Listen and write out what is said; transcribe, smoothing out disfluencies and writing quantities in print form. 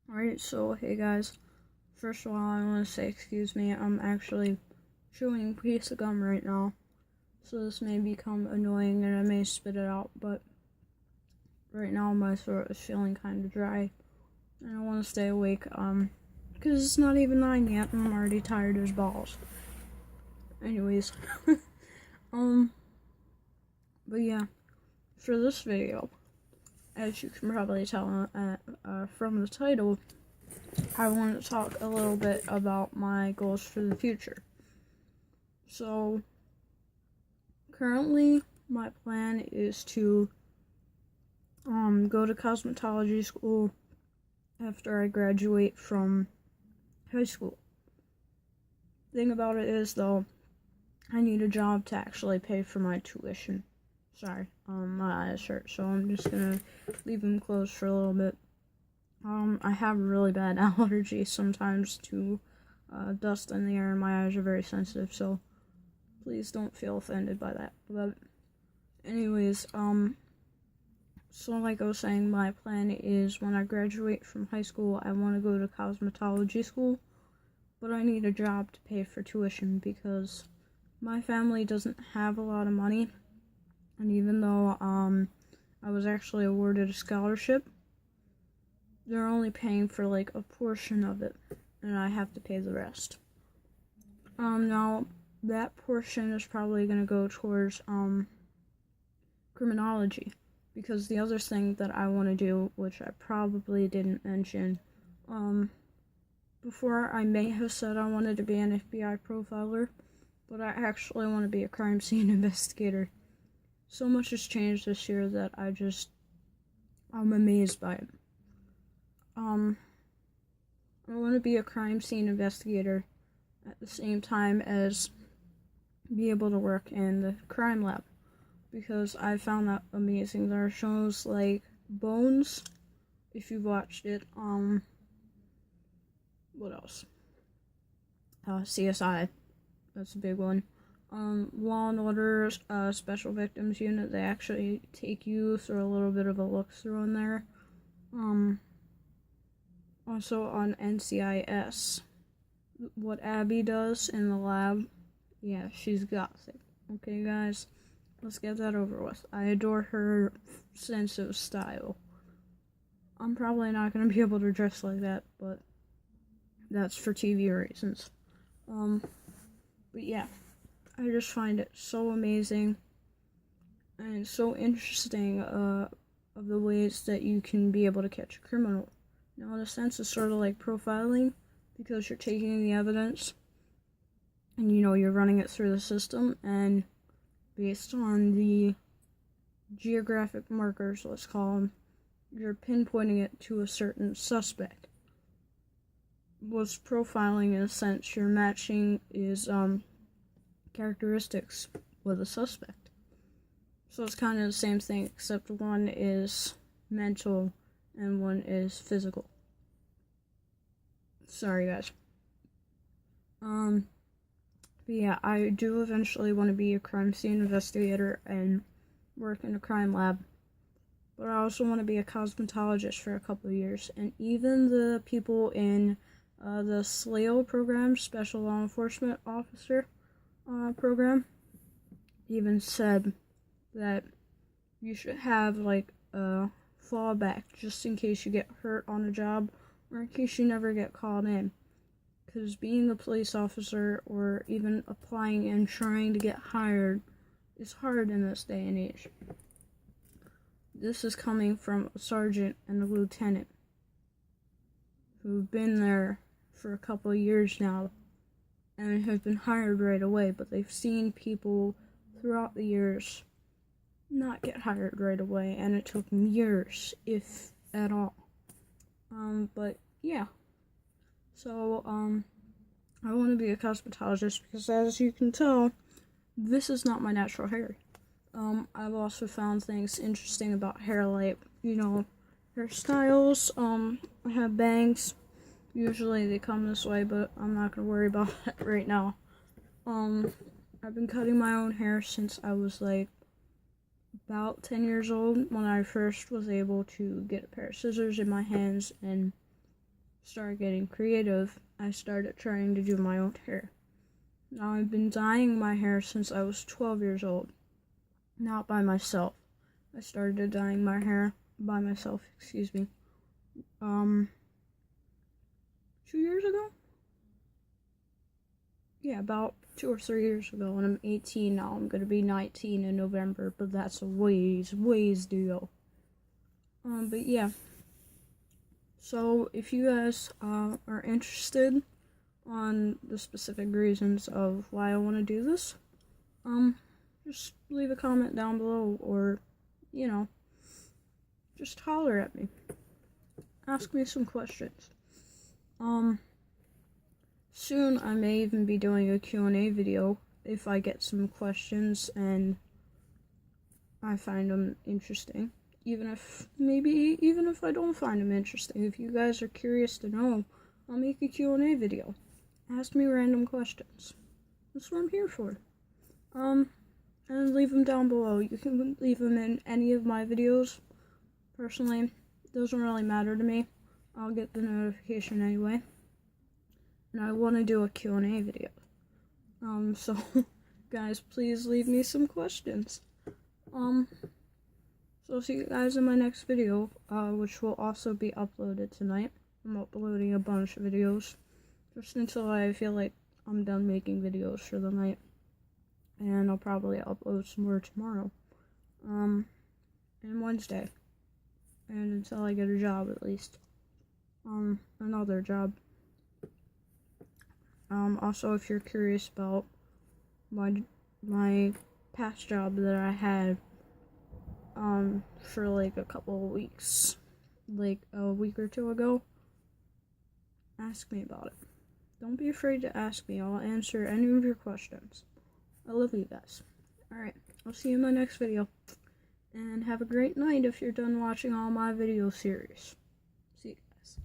Alright, so hey guys, first of all I want to say excuse me, I'm actually chewing a piece of gum right now, so this may become annoying and I may spit it out, but right now my throat is feeling kind of dry, and I want to stay awake, because it's not even 9 yet and I'm already tired as balls. Anyways, but yeah, for this video, as you can probably tell from the title, I want to talk a little bit about my goals for the future. So, currently, my plan is to go to cosmetology school after I graduate from high school. Thing about it is, though, I need a job to actually pay for my tuition. Sorry, my eyes hurt, so I'm just gonna leave them closed for a little bit. I have a really bad allergy sometimes to dust in the air, and my eyes are very sensitive, so please don't feel offended by that. But anyways, so like I was saying, my plan is when I graduate from high school, I want to go to cosmetology school, but I need a job to pay for tuition because my family doesn't have a lot of money, and even though I was actually awarded a scholarship, they're only paying for like a portion of it, and I have to pay the rest. Now that portion is probably gonna go towards criminology, because the other thing that I want to do, which I probably didn't mention, before, I may have said I wanted to be an FBI profiler, but I actually want to be a crime scene investigator. So much has changed this year that I'm amazed by it. I want to be a crime scene investigator at the same time as be able to work in the crime lab, because I found that amazing. There are shows like Bones, if you've watched it, what else? CSI, that's a big one. Law and Order, Special Victims Unit, they actually take you through a little bit of a look through in there. Also on NCIS, what Abby does in the lab, yeah, she's gothic. Okay, guys, let's get that over with. I adore her sense of style. I'm probably not going to be able to dress like that, but that's for TV reasons. But yeah, I just find it so amazing and so interesting of the ways that you can be able to catch a criminal. Now, in a sense, it's sort of like profiling, because you're taking the evidence and, you're running it through the system, and based on the geographic markers, let's call them, you're pinpointing it to a certain suspect. What's profiling, in a sense, you're matching is characteristics with a suspect. So it's kind of the same thing, except one is mental and one is physical. Sorry, guys. But yeah, I do eventually want to be a crime scene investigator and work in a crime lab. But I also want to be a cosmetologist for a couple of years. And even the people in the SLAO program, Special Law Enforcement Officer program, even said that you should have like a fallback just in case you get hurt on a job or in case you never get called in. Because being a police officer or even applying and trying to get hired is hard in this day and age. This is coming from a sergeant and a lieutenant who've been there for a couple of years now and have been hired right away, but they've seen people throughout the years not get hired right away, and it took years, if at all. But yeah. So, I want to be a cosmetologist because, as you can tell, this is not my natural hair. I've also found things interesting about hair, like, hairstyles. I have bangs. Usually they come this way, but I'm not gonna worry about that right now. I've been cutting my own hair since I was like about 10 years old, when I first was able to get a pair of scissors in my hands and started getting creative, I started trying to do my own hair. Now, I've been dyeing my hair since I was 12 years old. Not by myself. I started dyeing my hair by myself, 2 years ago? Yeah, about 2 or 3 years ago, and I'm 18 now. I'm gonna be 19 in November, but that's a ways to go. But yeah. So, if you guys are interested on the specific reasons of why I want to do this, just leave a comment down below, or, just holler at me. Ask me some questions. Soon I may even be doing a Q&A video if I get some questions and I find them interesting. Even if I don't find them interesting, if you guys are curious to know, I'll make a Q&A video. Ask me random questions. That's what I'm here for. And leave them down below. You can leave them in any of my videos. Personally, it doesn't really matter to me. I'll get the notification anyway. And I want to do a Q&A video. So, guys, please leave me some questions. So I'll see you guys in my next video, which will also be uploaded tonight. I'm uploading a bunch of videos, just until I feel like I'm done making videos for the night. And I'll probably upload some more tomorrow. And Wednesday. And until I get a job, at least. Another job. Also, if you're curious about my past job that I had, for like a couple of weeks, like a week or two ago, ask me about it. Don't be afraid to ask me. I'll answer any of your questions. I love you guys. Alright, I'll see you in my next video. And have a great night if you're done watching all my video series. See you guys.